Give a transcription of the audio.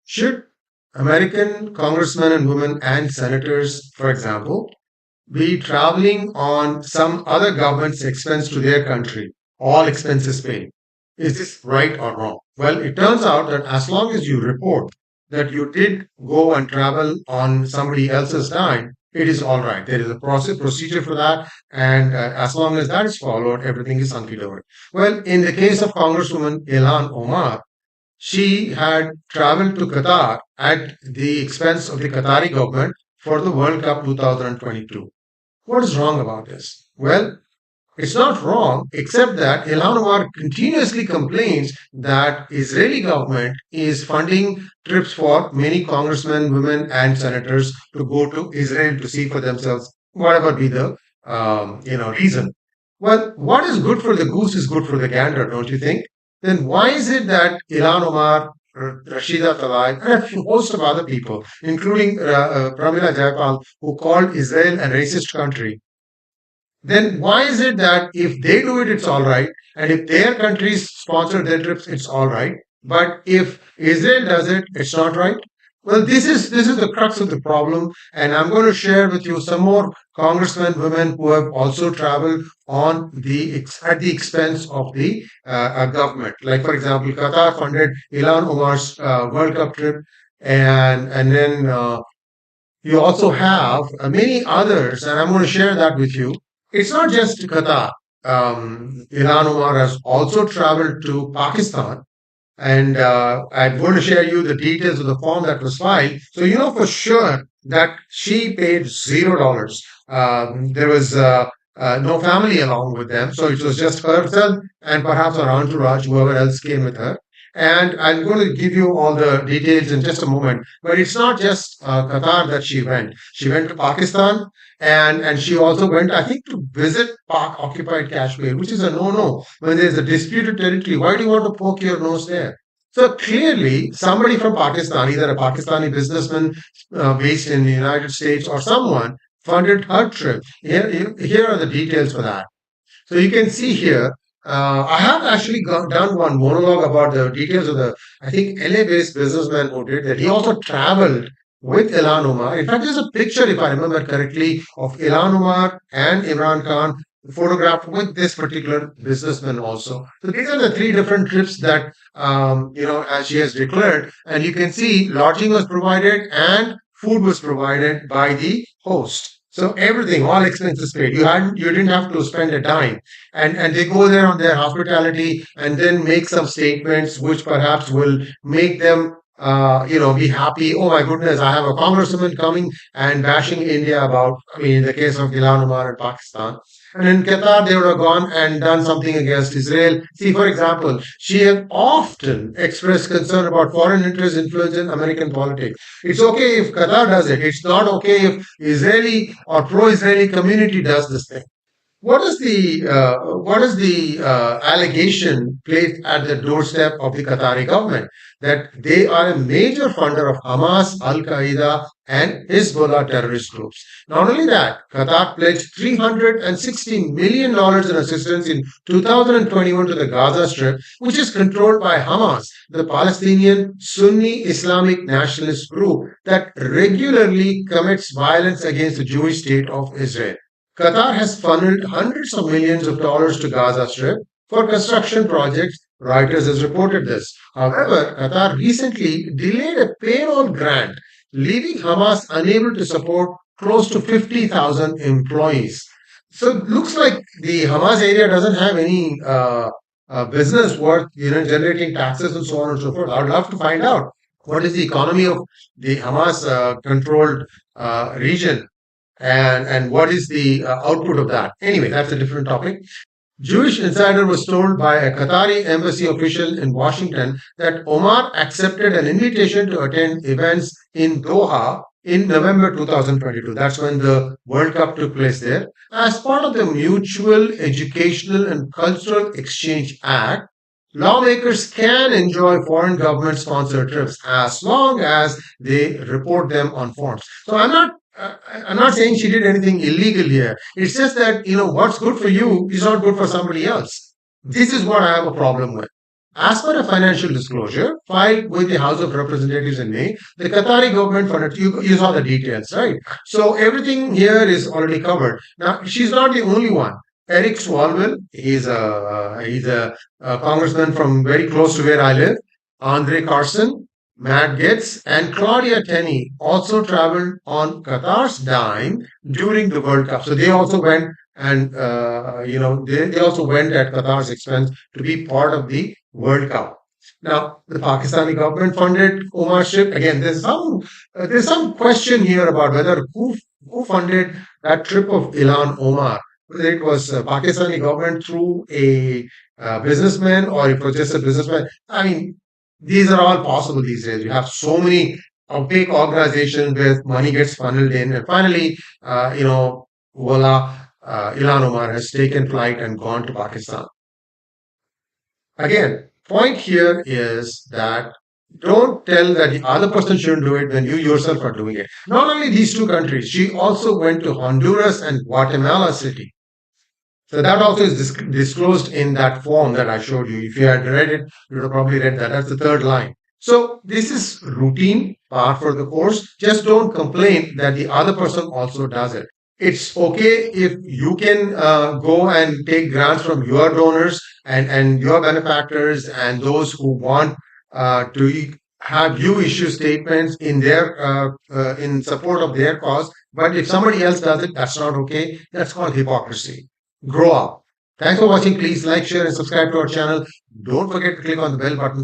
Should American congressmen and women and senators, for example, be traveling on some other government's expense to their country, all expenses paid? Is this right or wrong? Well, it turns out that as long as you report that you did go and travel on somebody else's dime, it is all right. There is a procedure for that, and as long as that is followed, everything is hunky dory. Well, in the case of Congresswoman Ilhan Omar, she had traveled to Qatar at the expense of the Qatari government for the World Cup 2022. What is wrong about this? Well, it's not wrong, except that Ilhan Omar continuously complains that Israeli government is funding trips for many congressmen, women, and senators to go to Israel to see for themselves, whatever be the reason. Well, what is good for the goose is good for the gander, don't you think? Then why is it that Ilhan Omar, Rashida Tlaib, and a host of other people, including Pramila Jayapal, who called Israel a racist country, then why is it that if they do it, it's all right, and if their countries sponsor their trips, it's all right, but if Israel does it, it's not right? Well, this is the crux of the problem, and I'm going to share with you some more congressmen, women who have also traveled on at the expense of the government. Like for example, Qatar funded Ilan Omar's World Cup trip, and then you also have many others, and I'm going to share that with you. It's not just Qatar. Ilhan Omar has also traveled to Pakistan, and I'm going to share you the details of the form that was filed. So you know for sure that she paid $0. There was no family along with them, so it was just herself and perhaps her entourage, whoever else came with her. And I'm going to give you all the details in just a moment. But it's not just Qatar that she went. She went to Pakistan, and she also went, I think, to visit Pak occupied Kashmir, which is a no-no. When there's a disputed territory, why do you want to poke your nose there? So clearly, somebody from Pakistan, either a Pakistani businessman based in the United States or someone, funded her trip. Here are the details for that. So you can see here, I have actually done one monologue about the details of the, I think, LA-based businessman who did that. He also traveled with Ilhan Omar. In fact, there's a picture, if I remember correctly, of Ilhan Omar and Imran Khan photographed with this particular businessman also. So these are the three different trips that, as she has declared. And you can see lodging was provided and food was provided by the host. So everything, all expenses paid. You didn't have to spend a dime. And they go there on their hospitality and then make some statements which perhaps will make them be happy. Oh my goodness, I have a congressman coming and bashing India about, I mean, in the case of Ilhan Omar in Pakistan. And in Qatar, they would have gone and done something against Israel. See, for example, she has often expressed concern about foreign interest influence in American politics. It's okay if Qatar does it. It's not okay if Israeli or pro-Israeli community does this thing. What is the allegation placed at the doorstep of the Qatari government? That they are a major funder of Hamas, Al Qaeda, and Hezbollah terrorist groups. Not only that, Qatar pledged $360 million in assistance in 2021 to the Gaza Strip, which is controlled by Hamas, the Palestinian Sunni Islamic nationalist group that regularly commits violence against the Jewish state of Israel. Qatar has funneled hundreds of millions of dollars to Gaza Strip for construction projects. Reuters has reported this. However, Qatar recently delayed a payroll grant, leaving Hamas unable to support close to 50,000 employees. So it looks like the Hamas area doesn't have any business worth generating taxes and so on and so forth. I'd love to find out what is the economy of the Hamas controlled region and what is the output of that. Anyway, that's a different topic. Jewish Insider was told by a Qatari embassy official in Washington that Omar accepted an invitation to attend events in Doha in November 2022. That's when the World Cup took place there. As part of the Mutual Educational and Cultural Exchange Act, lawmakers can enjoy foreign government sponsored trips as long as they report them on forms. So I'm not saying she did anything illegal here. It's just that, what's good for you is not good for somebody else. This is what I have a problem with. As per a financial disclosure filed with the House of Representatives in May, the Qatari government funded, you saw the details, right? So everything here is already covered. Now, she's not the only one. Eric Swalwell, he's a congressman from very close to where I live. Andre Carson, Matt Gaetz, and Claudia Tenney also traveled on Qatar's dime during the World Cup. So they also went and they also went at Qatar's expense to be part of the World Cup. Now, the Pakistani government funded Omar's trip. Again, there's some question here about whether who funded that trip of Ilhan Omar. Whether it was Pakistani government through a businessman or it was just a businessman. I mean, these are all possible these days. You have so many opaque organizations where money gets funneled in, and finally, voila, Ilhan Omar has taken flight and gone to Pakistan. Again, point here is that don't tell that the other person shouldn't do it when you yourself are doing it. Not only these two countries, she also went to Honduras and Guatemala City. So that also is disclosed in that form that I showed you. If you had read it, you would have probably read that. That's the third line. So this is routine part for the course. Just don't complain that the other person also does it. It's okay if you can go and take grants from your donors and your benefactors and those who want to have you issue statements in support of their cause. But if somebody else does it, that's not okay. That's called hypocrisy. Grow up. Thanks for watching. Please like, share, and subscribe to our channel. Don't forget to click on the bell button